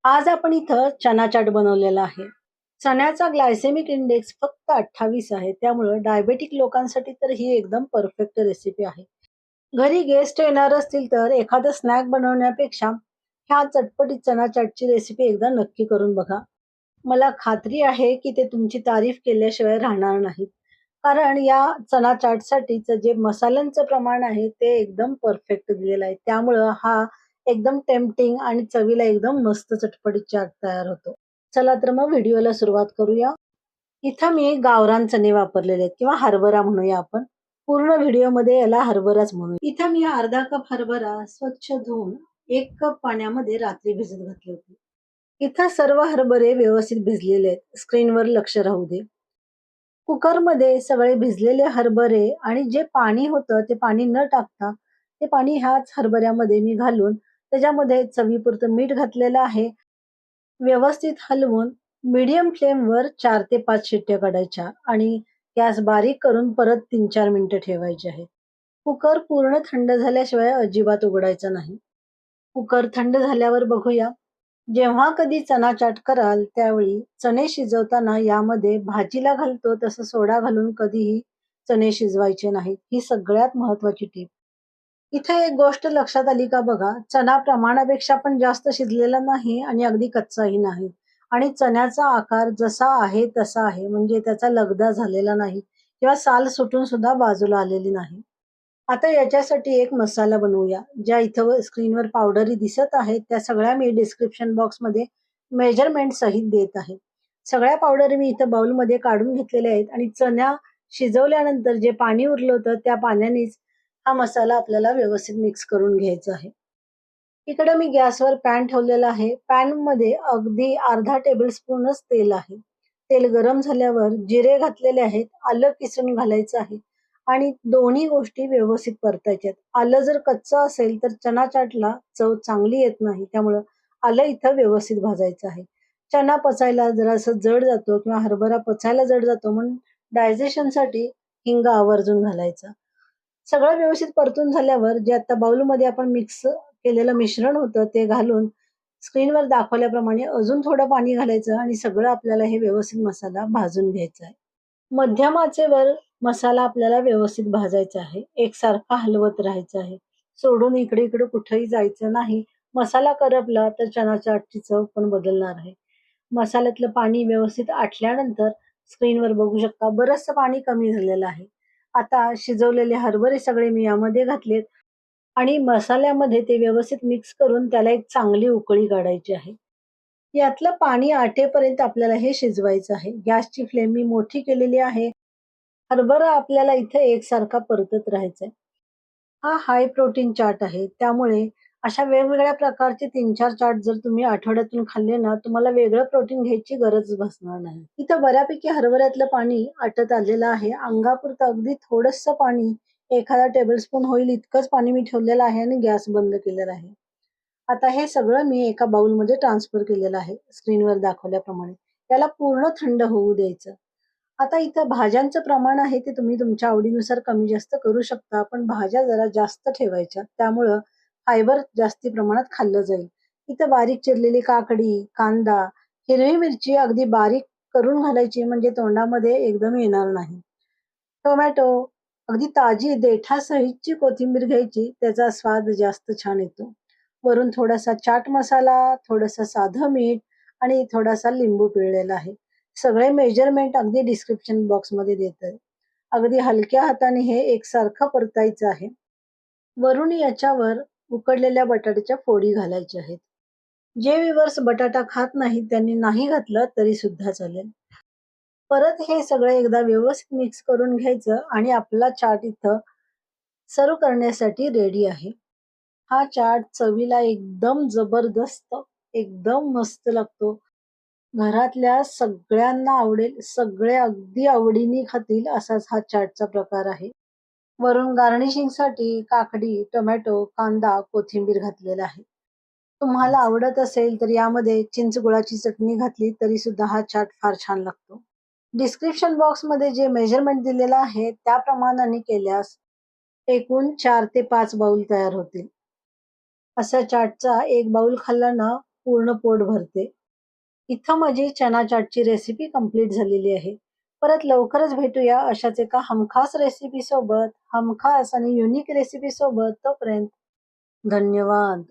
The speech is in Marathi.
आज आपण इथं चना चाट बनवलेला आहे. चण्याचा ग्लायसेमिक इंडेक्स फक्त 28 आहे. त्यामुळं डायबेटिक लोकांसाठी तर ही एकदम परफेक्ट रेसिपी आहे. घरी गेस्ट येणार असतील तर एखादं स्नॅक बनवण्यापेक्षा ह्या चटपटीत चना चाटची रेसिपी एकदा नक्की करून बघा. मला खात्री आहे की ते तुमची तारीफ केल्याशिवाय राहणार नाहीत. कारण या चना चाटसाठीचं जे मसाल्यांचं प्रमाण आहे ते एकदम परफेक्ट दिलेलं आहे. त्यामुळं हा एकदम टेम्प्टिंग आणि चवीला एकदम मस्त चटपटीत चाट तयार होतो. चला तर मग व्हिडिओला सुरुवात करूया. इथं मी गावरान चणे वापरलेले आहेत किंवा हरभरा म्हणूया आपण. पूर्ण व्हिडिओमध्ये याला हरभराच म्हणू. इथं मी अर्धा कप हरभरा स्वच्छ धुवून 1 कप पाण्यामध्ये रात्री भिजत घातले होते. इथं सर्व हरभरे व्यवस्थित भिजलेले आहेत. स्क्रीनवर लक्ष राहू दे. कुकरमध्ये सगळे भिजलेले हरभरे आणि जे पाणी होतं ते पाणी न टाकता ते पाणी ह्याच हरभऱ्यामध्ये मी घालून त्याच्यामध्ये चवीपुरतं मीठ घातलेलं आहे. व्यवस्थित हलवून मीडियम फ्लेमवर 4 ते 5 शिट्ट्या काढायच्या आणि गॅस बारीक करून परत 3-4 मिनिटं ठेवायचे आहेत. कुकर पूर्ण थंड झाल्याशिवाय अजिबात उघडायचा नाही. कुकर थंड झाल्यावर बघूया. जेव्हा कधी चना चाट कराल त्यावेळी चणे शिजवताना यामध्ये भाजीला घालतो तसं सोडा घालून कधीही चणे शिजवायचे नाहीत. ही सगळ्यात महत्वाची टीप. इथे एक गोष्ट लक्षात आली का बघा, चणा प्रमाणापेक्षा पण जास्त शिजलेला नाही आणि अगदी कच्चाही नाही. आणि चण्याचा आकार जसा आहे तसा आहे, म्हणजे त्याचा लगदा झालेला नाही किंवा साल सुटून सुद्धा बाजूला आलेली नाही. आता याच्यासाठी एक मसाला बनवूया. ज्या इथं स्क्रीनवर पावडरी दिसत आहेत त्या सगळ्या मी डिस्क्रिप्शन बॉक्समध्ये मेजरमेंट सहित देत आहे. सगळ्या पावडरी मी इथं बाउलमध्ये काढून घेतलेल्या आहेत आणि चण्या शिजवल्यानंतर जे पाणी उरलं होतं त्या पाण्यानेच हा मसाला आपल्याला व्यवस्थित मिक्स करून घ्यायचा आहे. इकडे मी गॅसवर पॅन ठेवलेला आहे. पॅनमध्ये अगदी अर्धा टेबलस्पूनच तेल आहे. तेल गरम झाल्यावर जिरे घातलेले आहेत, आलं किसून घालायचं आहे आणि दोन्ही गोष्टी व्यवस्थित परतायच्यात. आलं जर कच्चं असेल तर चना चाटला चव चांगली येत नाही. त्यामुळं आलं इथं व्यवस्थित भाजायचं आहे. चना पचायला जरासं जड जातो किंवा हरभरा पचायला जड जातो म्हणून डायजेशनसाठी हिंग आवर्जून घालायचा. सगळं व्यवस्थित परतून झाल्यावर जे आता बाउलमध्ये आपण मिक्स केलेलं मिश्रण होतं ते घालून स्क्रीनवर दाखवल्याप्रमाणे अजून थोडं पाणी घालायचं आणि सगळं आपल्याला हे व्यवस्थित मसाला भाजून घ्यायचा आहे. मध्यम आचेवर मसाला आपल्याला व्यवस्थित भाजायचा आहे. एकसारखा हलवत राहायचं आहे. सोडून इकडे-इकडे कुठेही जायचं नाही. मसाला करपला तर चण्याच्या आटची चव पण बदलणार आहे. मसाल्यातलं पाणी व्यवस्थित आटल्यानंतर स्क्रीनवर बघू शकता बरचसं पाणी कमी झालेलं आहे. आता शिजवलेले हरभरे सगळे मी यामध्ये घातलेत आणि मसाल्यामध्ये ते व्यवस्थित मिक्स करून त्याला एक चांगली उकळी काढायची आहे. यातलं पाणी आटेपर्यंत आपल्याला हे शिजवायचं आहे. गॅसची फ्लेम मी मोठी केलेली आहे. हरभरा आपल्याला इथे एकसारखा परतत राहायचा आहे. हा हाय प्रोटीन चाट आहे. त्यामुळे अशा वेगवेगळ्या प्रकारचे 3-4 चाट जर तुम्ही आठवड्यातून खाल्ले ना, तुम्हाला वेगळं प्रोटीन घ्यायची गरज भासणार नाही. इथं बऱ्यापैकी हरभऱ्यातलं पाणी आटत आलेलं आहे. अंगापुरतं अगदी थोडंसं पाणी, एखादा टेबलस्पून होईल इतकंच पाणी मी ठेवलेलं आहे आणि गॅस बंद केलेला आहे. आता हे सगळं मी एका बाउलमध्ये ट्रान्सफर केलेलं आहे, स्क्रीनवर दाखवल्याप्रमाणे. त्याला पूर्ण थंड होऊ द्यायचं. आता इथं भाज्यांचं प्रमाण आहे ते तुम्ही तुमच्या आवडीनुसार कमी जास्त करू शकता. पण भाज्या जरा जास्त ठेवायच्या. त्यामुळं फायबर जास्ती प्रमाणात खाल्लं जाईल. इथं बारीक चिरलेली काकडी, कांदा, हिरवी मिरची अगदी बारीक करून घालायची म्हणजे तोंडामध्ये एकदम येणार नाही. टोमॅटो, अगदी ताजी देठासहितची कोथिंबीर घ्यायची. त्याचा स्वाद जास्त छान येतो. वरून थोडासा चाट मसाला, थोडंसं साधं मीठ आणि थोडासा लिंबू पिळलेला आहे. सगळे मेजरमेंट अगदी डिस्क्रिप्शन बॉक्समध्ये देतोय. अगदी हलक्या हाताने हे एकसारखं परतायचं आहे. वरून याच्यावर उकडलेल्या बटाट्याच्या फोडी घालायच्या आहेत. जे व्ह्यूअर्स बटाटा खात नाहीत त्यांनी नाही घातलं तरी सुद्धा चालेल. परत हे सगळं एकदा व्यवस्थित मिक्स करून घ्यायचं आणि आपला चाट इथं सर्व्ह करण्यासाठी रेडी आहे. हा चाट चवीला एकदम जबरदस्त, एकदम मस्त लागतो. घरातल्या सगळ्यांना आवडेल, सगळे अगदी आवडीने खातील असाच हा चाटचा प्रकार आहे. वरून गार्निशिंगसाठी काकडी, टोमॅटो, कांदा, कोथिंबीर घातलेला आहे. तुम्हाला आवडत असेल तर यामध्ये चिंच गुळाची चटणी घातली तरी सुद्धा हा चाट फार छान लागतो. डिस्क्रिप्शन बॉक्समध्ये जे मेजरमेंट दिलेलं आहे त्या प्रमाणाने केल्यास एकूण 4 ते 5 बाउल तयार होतील. असा चाटचा एक बाउल खाल्ला ना पूर्ण पोट भरते. इथं माझी चना चाटची रेसिपी कंप्लीट झालेली आहे. परत लवकरच भेटूया अशाच एका हमखास रेसिपी सोबत, हमखास आणि युनिक रेसिपी सोबत. तोपर्यंत धन्यवाद.